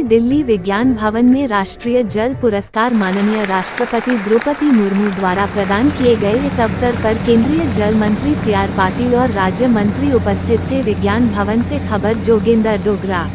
दिल्ली विज्ञान भवन में राष्ट्रीय जल पुरस्कार माननीय राष्ट्रपति द्रौपदी मुर्मू द्वारा प्रदान किए गए। इस अवसर पर केंद्रीय जल मंत्री CR पाटिल और राज्य मंत्री उपस्थित थे। विज्ञान भवन से खबर Joginder Dogra.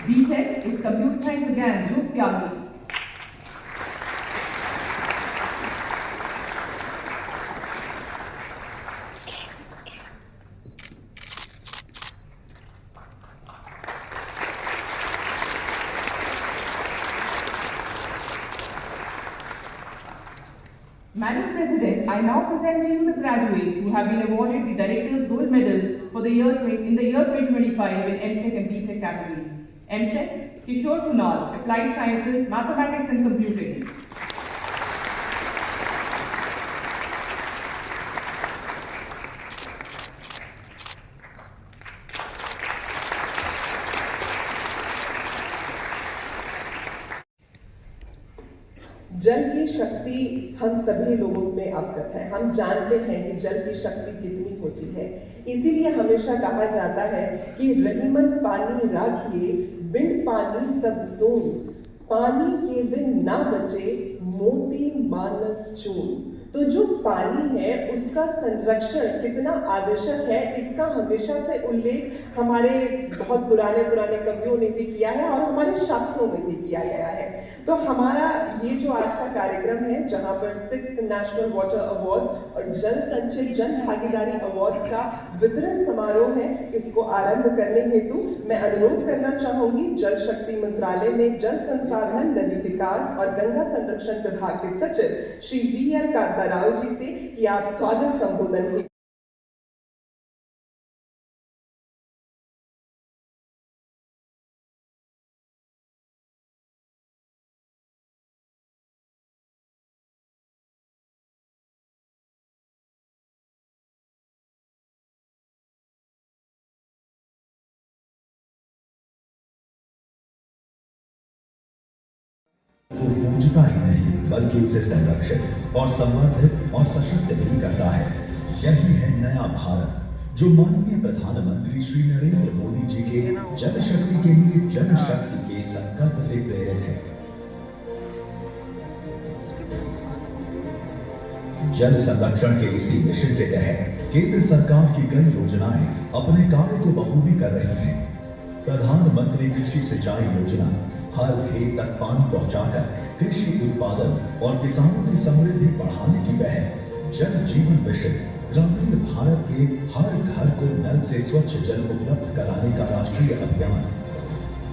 BTech is Computer Science again, Dhruv Tyagi. Madam President, I now present to you the graduates who have been awarded the Director's Gold Medal for the year 2025 in MTech and BTech categories. MTech, Kishore Kunal, Applied Sciences, Mathematics and Computing. जल की शक्ति हम सभी लोगों में अवगत है। हम जानते हैं कि जल की शक्ति कितनी होती है। इसीलिए हमेशा कहा जाता है कि रहीमन पानी राखिए, बिन पानी सब सून, पानी के बिन ना बचे मोती मानस चून। तो जो पानी है उसका संरक्षण कितना आवश्यक है, इसका हमेशा से उल्लेख हमारे बहुत पुराने कवियों ने भी किया है और हमारे शास्त्रों में भी किया गया है। तो हमारा ये जो आज का कार्यक्रम है, जहाँ पर 6th नेशनल वाटर अवार्ड्स और जल संचय जन भागीदारी अवार्ड्स का वितरण समारोह है, इसको आरंभ करने हेतु मैं अनुरोध करना चाहूंगी जल शक्ति मंत्रालय में जल संसाधन, नदी विकास और गंगा संरक्षण विभाग के सचिव श्री VL कांताराव जी से कि आप स्वागत संबोधन की। तो पूजता ही नहीं बल्कि उसे संरक्षित और संवर्धित और सशक्त भी करता है। यही है नया भारत जो माननीय प्रधानमंत्री श्री नरेंद्र मोदी जी के जल शक्ति के लिए जन शक्ति के संकल्प से प्रेरित है। जल संरक्षण के इसी मिशन के तहत केंद्र सरकार की कई योजनाएं अपने कार्य को बखूबी कर रही हैं। प्रधानमंत्री कृषि सिंचाई योजना हर खेत तक पानी पहुंचाकर कृषि उत्पादन और किसानों की समृद्धि बढ़ाने की पहल। जल जीवन मिशन ग्रामीण भारत के हर घर को नल से स्वच्छ जल उपलब्ध कराने का राष्ट्रीय अभियान।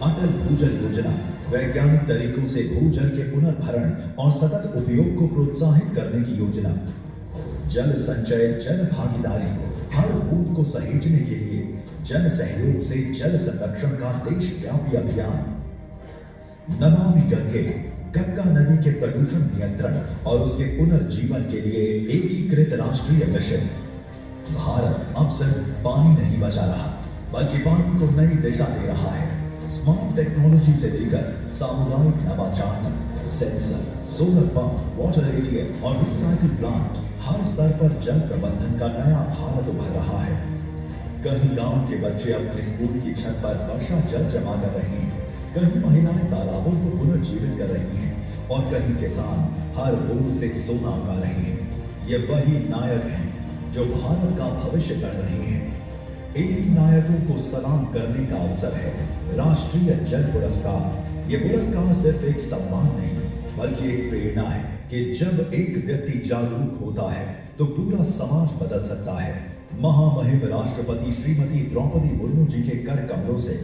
अटल भूजल योजना वैज्ञानिक तरीकों से भूजल के पुनर्भरण और सतत उपयोग को प्रोत्साहित करने की योजना। जल संचय जन भागीदारी हर बूंद को सहेजने के लिए जन सहयोग से जल संरक्षण का देशव्यापी अभियान। नमामि गंगे गंगा नदी के प्रदूषण नियंत्रण और उसके पुनर्जीवन के लिए एकीकृत राष्ट्रीय मिशन। भारत अब सिर्फ पानी नहीं बचा रहा बल्कि पानी को नई दिशा दे रहा है। स्मार्ट टेक्नोलॉजी से लेकर सामुदायिक नवाचार, sensor, solar pump, water ATM और रिसाइकिल प्लांट, हर स्तर पर जल प्रबंधन का नया भारत उभर रहा है। कहीं गांव के बच्चे अपने स्कूल की छत पर वर्षा जल जमा कर रहे हैं, कहीं महिलाएं तालाबों को पुनर्जीवित कर रही हैं और कहीं किसान हर बूंद से सोना उगा रहे हैं। ये वही नायक हैं जो भारत का भविष्य कर रहे हैं। इन्हीं नायकों को सलाम करने का अवसर है राष्ट्रीय जल पुरस्कार। ये पुरस्कार सिर्फ एक सम्मान नहीं बल्कि एक प्रेरणा है कि जब एक व्यक्ति जागरूक होता है तो पूरा समाज बदल सकता है। महामहिम राष्ट्रपति श्रीमती द्रौपदी मुर्मू जी के कर कमलों से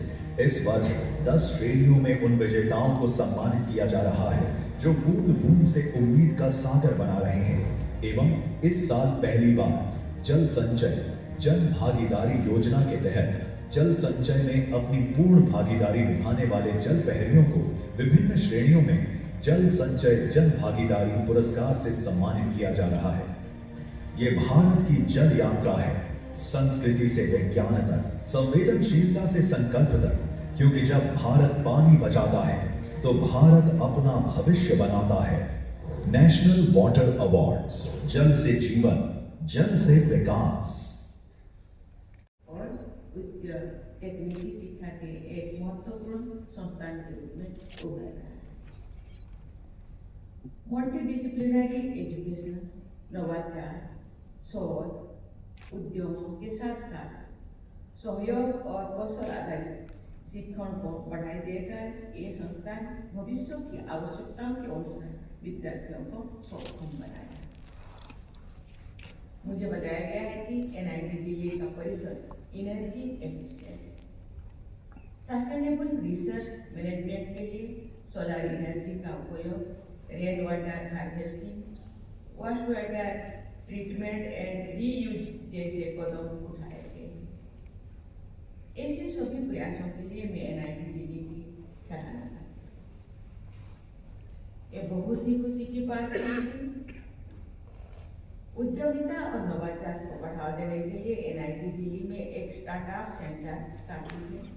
इस वर्ष 10 श्रेणियों में उन विजेताओं को सम्मानित किया जा रहा है जो बूंद बूंद से उम्मीद का सागर बना रहे हैं। एवं इस साल पहली बार जल संचय जन भागीदारी योजना के तहत जल संचय में अपनी पूर्ण भागीदारी निभाने वाले जल प्रहरियों को विभिन्न श्रेणियों में जल संचय जन भागीदारी पुरस्कार से सम्मानित किया जा रहा है। ये भारत की जल यात्रा है, संस्कृति से विज्ञान तक, संवेदनशीलता से संकल्प तक, क्योंकि जब भारत पानी बचाता है तो भारत अपना भविष्य बनाता है। नेशनल वाटर अवार्ड्स, जल से जीवन, जल से विकास। और उच्च तकनीकी शिक्षा के एक महत्वपूर्ण संस्थान के रूप में उभर रहा है। मल्टीडिसिप्लिनरी एजुकेशन, नवाचार, शोध, उद्यमों के साथ साथ सहयोग और कौशल आधारित शिक्षण को बढ़ाई देकर ये संस्थान भविष्य की आवश्यकताओं के अनुसार विद्यार्थियों को सक्षम बनाएगा। मुझे बताया गया है कि NIT दिल्ली का परिसर energy efficient, sustainable research management के लिए सोलर एनर्जी का उपयोग, rain water harvesting, vast water treatment and reuse जैसे कदम उठाए गए हैं। ऐसे सभी प्रयासों के लिए मैं NIT दिल्ली की सराहना करती हूँ। ये बहुत ही खुशी की बात है। उद्यमिता और नवाचार को बढ़ावा देने के लिए NIT दिल्ली में एक स्टार्टअप सेंटर स्थापित है